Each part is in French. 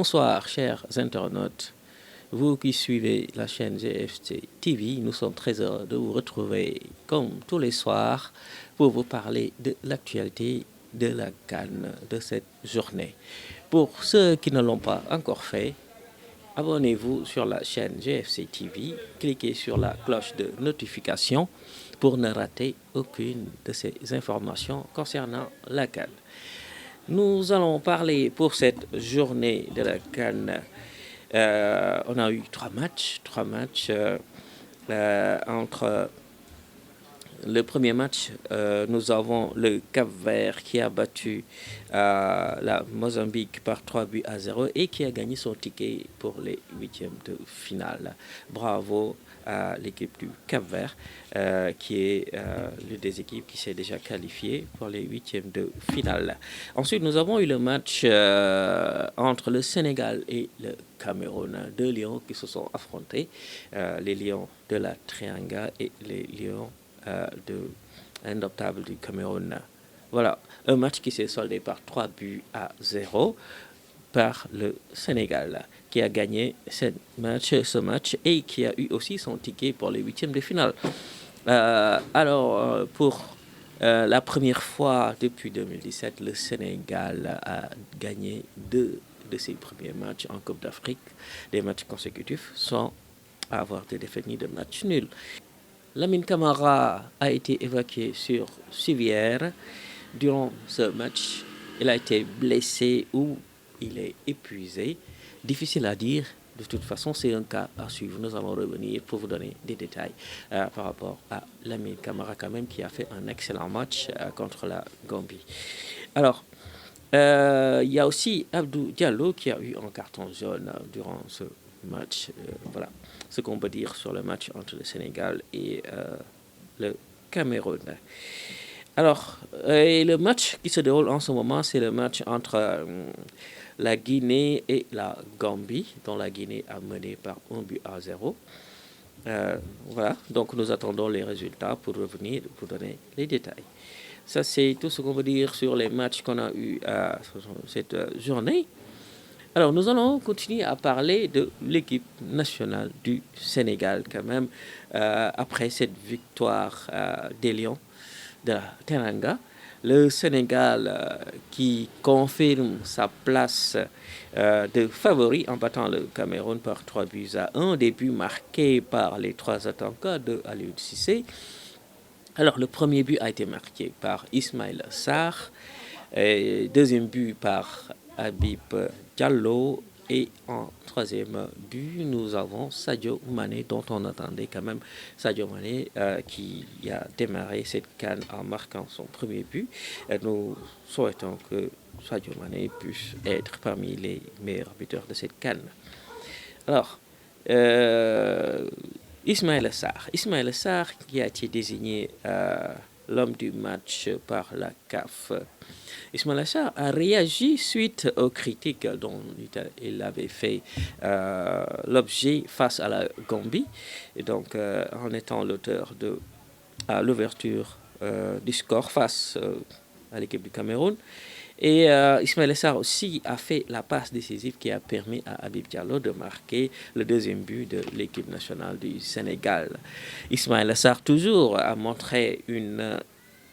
Bonsoir, chers internautes. Vous qui suivez la chaîne GFT TV, nous sommes très heureux de vous retrouver comme tous les soirs pour vous parler de l'actualité de la CAN de cette journée. Pour ceux qui ne l'ont pas encore fait, abonnez-vous sur la chaîne GFC TV, cliquez sur la cloche de notification pour ne rater aucune de ces informations concernant la CAN. Nous allons parler pour cette journée de la CAN. On a eu trois matchs entre le premier match, nous avons le Cap-Vert qui a battu la Mozambique par 3 buts à 0 et qui a gagné son ticket pour les huitièmes de finale. Bravo à l'équipe du Cap-Vert qui est l'une des équipes qui s'est déjà qualifiée pour les huitièmes de finale. Ensuite, nous avons eu le match entre le Sénégal et le Cameroun. Deux lions qui se sont affrontés, les lions de la Trianga et les lions de Indomptable du Cameroun. Voilà, un match qui s'est soldé par 3 buts à 0 par le Sénégal, qui a gagné ce match et qui a eu aussi son ticket pour les huitièmes de finale. Pour la première fois depuis 2017, le Sénégal a gagné 2 de ses premiers matchs en Coupe d'Afrique, des matchs consécutifs, sans avoir de défaites ni de matchs nuls. Lamine Camara a été évacué sur civière durant ce match. Il a été blessé ou il est épuisé. Difficile à dire. De toute façon, c'est un cas à suivre. Nous allons revenir pour vous donner des détails par rapport à Lamine Camara quand même qui a fait un excellent match contre la Gambie. Alors, il y a aussi Abdou Diallo qui a eu un carton jaune durant ce match. Voilà ce qu'on peut dire sur le match entre le Sénégal et le Cameroun. Alors, le match qui se déroule en ce moment, c'est le match entre la Guinée et la Gambie, dont la Guinée a mené par 1 but à 0. Voilà, donc nous attendons les résultats pour revenir, pour donner les détails. Ça, c'est tout ce qu'on peut dire sur les matchs qu'on a eu cette journée. Alors, nous allons continuer à parler de l'équipe nationale du Sénégal quand même, après cette victoire des Lions de la Teranga. Le Sénégal qui confirme sa place de favori en battant le Cameroun par 3 buts à 1, des buts marqués par les trois attaquants de Aliou Cissé. Alors, le premier but a été marqué par Ismaïla Sarr, et deuxième but par Habib Diallo et en troisième but, nous avons Sadio Mané dont on attendait quand même Sadio Mané qui a démarré cette CAN en marquant son premier but. Nous souhaitons que Sadio Mané puisse être parmi les meilleurs buteurs de cette CAN. Alors, Ismaïla Sarr qui a été désigné l'homme du match par la CAF. Ismaïla Sarr a réagi suite aux critiques dont il avait fait l'objet face à la Gambie, et donc en étant l'auteur de l'ouverture du score face à l'équipe du Cameroun. Et Ismaïla Sarr aussi a fait la passe décisive qui a permis à Habib Diallo de marquer le deuxième but de l'équipe nationale du Sénégal. Ismaïla Sarr toujours a montré une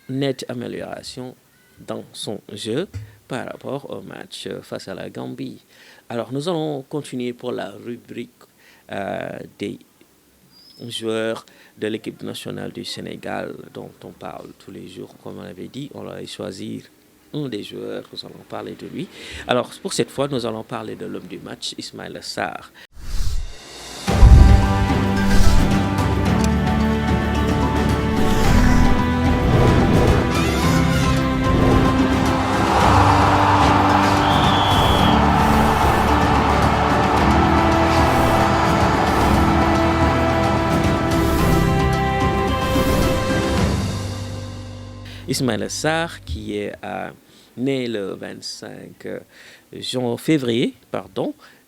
nette amélioration dans son jeu par rapport au match face à la Gambie. Alors nous allons continuer pour la rubrique des joueurs de l'équipe nationale du Sénégal dont on parle tous les jours. Comme on avait dit, on va choisir un des joueurs, nous allons parler de lui. Alors pour cette fois, nous allons parler de l'homme du match, Ismaïla Sarr. Ismaïla Sarr qui est né le 25 février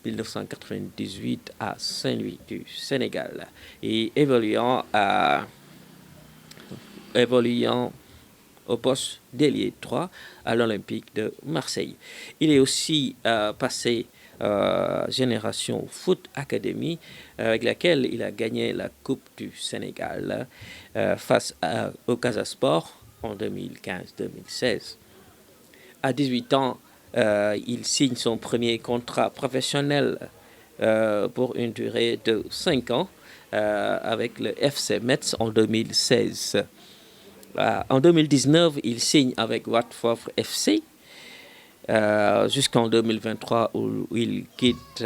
1998 à Saint-Louis du Sénégal et évoluant au poste d'ailier 3 à l'Olympique de Marseille. Il est aussi passé Génération Foot Academy, avec laquelle il a gagné la Coupe du Sénégal face au Casa Sport en 2015-2016. À 18 ans, il signe son premier contrat professionnel pour une durée de 5 ans avec le FC Metz en 2016. En 2019, il signe avec Watford FC jusqu'en 2023 où il quitte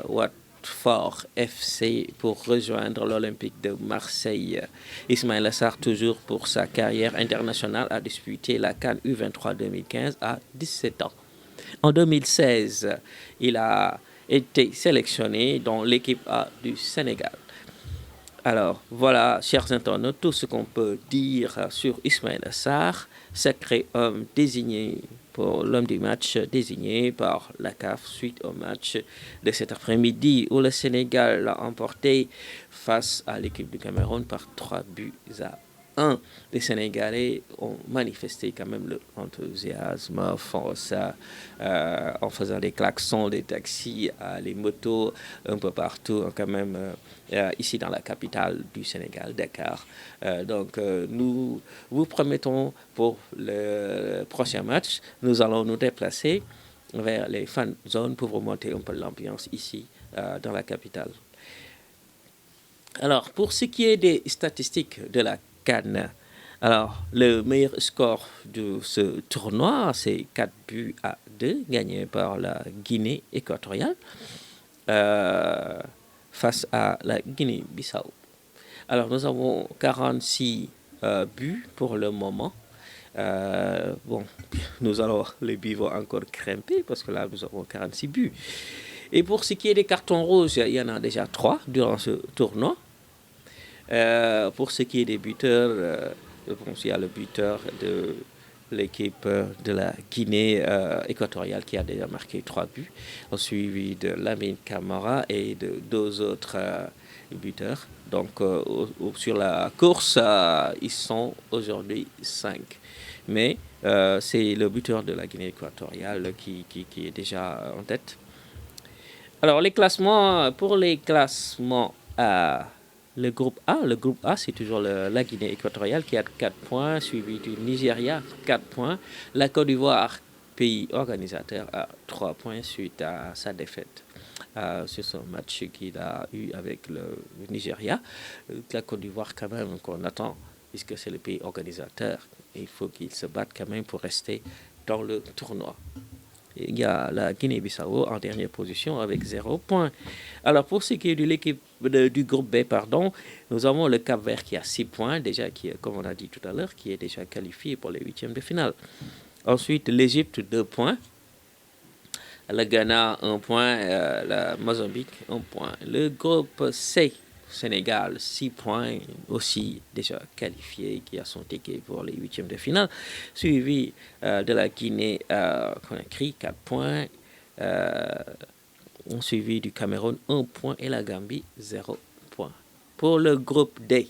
Watford FC pour rejoindre l'Olympique de Marseille. Ismaïla Sarr, toujours pour sa carrière internationale, a disputé la CAN U23 2015 à 17 ans. En 2016, il a été sélectionné dans l'équipe A du Sénégal. Alors, voilà, chers internautes, tout ce qu'on peut dire sur Ismaïla Sarr, sacré homme désigné pour l'homme du match, désigné par la CAF suite au match de cet après-midi où le Sénégal l'a emporté face à l'équipe du Cameroun par 3-1. Les Sénégalais ont manifesté quand même l'enthousiasme en faisant des klaxons, des taxis, les motos un peu partout quand même ici dans la capitale du Sénégal, Dakar. Donc nous vous promettons pour le prochain match, nous allons nous déplacer vers les fan zones pour remonter un peu l'ambiance ici dans la capitale. Alors, pour ce qui est des statistiques de la CAN, alors le meilleur score de ce tournoi, c'est 4-2 gagné par la Guinée équatoriale face à la Guinée-Bissau. Alors, nous avons 46 buts pour le moment. Les buts vont encore grimper parce que là, nous avons 46 buts. Et pour ce qui est des cartons rouges, il y en a déjà 3 durant ce tournoi. Pour ce qui est des buteurs, je pense qu'il y a le buteur de l'équipe de la Guinée équatoriale qui a déjà marqué 3 buts, suivi de Lamine Camara et de 2 autres buteurs. Donc sur la course, ils sont aujourd'hui 5. Mais c'est le buteur de la Guinée équatoriale qui est déjà en tête. Alors les classements, pour les classements le groupe A, c'est toujours la Guinée équatoriale qui a 4 points, suivi du Nigeria, 4 points. La Côte d'Ivoire, pays organisateur, a 3 points suite à sa défaite sur son match qu'il a eu avec le Nigeria. La Côte d'Ivoire, quand même, qu'on attend, puisque c'est le pays organisateur. Il faut qu'il se batte quand même pour rester dans le tournoi. Il y a la Guinée-Bissau en dernière position avec 0 points. Alors, pour ce qui est de l'équipe du groupe B, nous avons le Cap-Vert qui a 6 points, déjà, comme on a dit tout à l'heure, qui est déjà qualifié pour les huitièmes de finale. Ensuite, l'Égypte, 2 points. Le Ghana, 1 point. La Mozambique, 1 point. Le groupe C, Sénégal, 6 points, aussi déjà qualifié, qui a son ticket pour les huitièmes de finale, suivi de la Guinée Conakry, 4 points, suivi du Cameroun, 1 point, et la Gambie, 0 point. Pour le groupe D,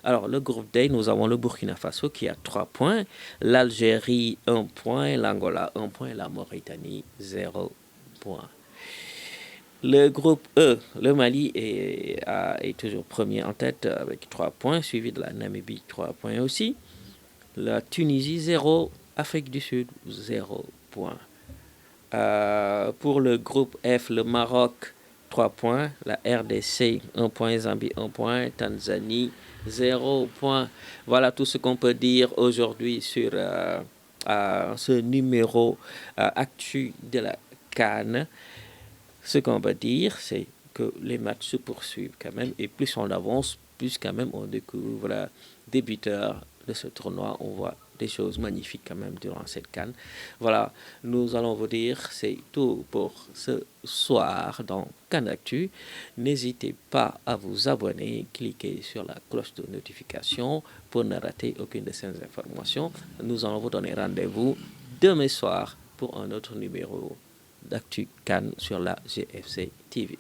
alors le groupe D, nous avons le Burkina Faso qui a 3 points, l'Algérie, 1 point, l'Angola, 1 point, et la Mauritanie, 0 point. Le groupe E, le Mali est toujours premier en tête avec 3 points, suivi de la Namibie, 3 points aussi. La Tunisie, 0. Afrique du Sud, 0 points. Pour le groupe F, le Maroc, 3 points. La RDC, 1 point. Zambie, 1 point. Tanzanie, 0 point. Voilà tout ce qu'on peut dire aujourd'hui sur ce numéro actu de la CAN. Ce qu'on va dire, c'est que les matchs se poursuivent quand même, et plus on avance, plus quand même on découvre des buteurs de ce tournoi. On voit des choses magnifiques quand même durant cette CAN. Voilà, nous allons vous dire, c'est tout pour ce soir dans CAN Actu. N'hésitez pas à vous abonner, cliquez sur la cloche de notification pour ne rater aucune de ces informations. Nous allons vous donner rendez-vous demain soir pour un autre numéro d'Actu CAN sur la GFC TV.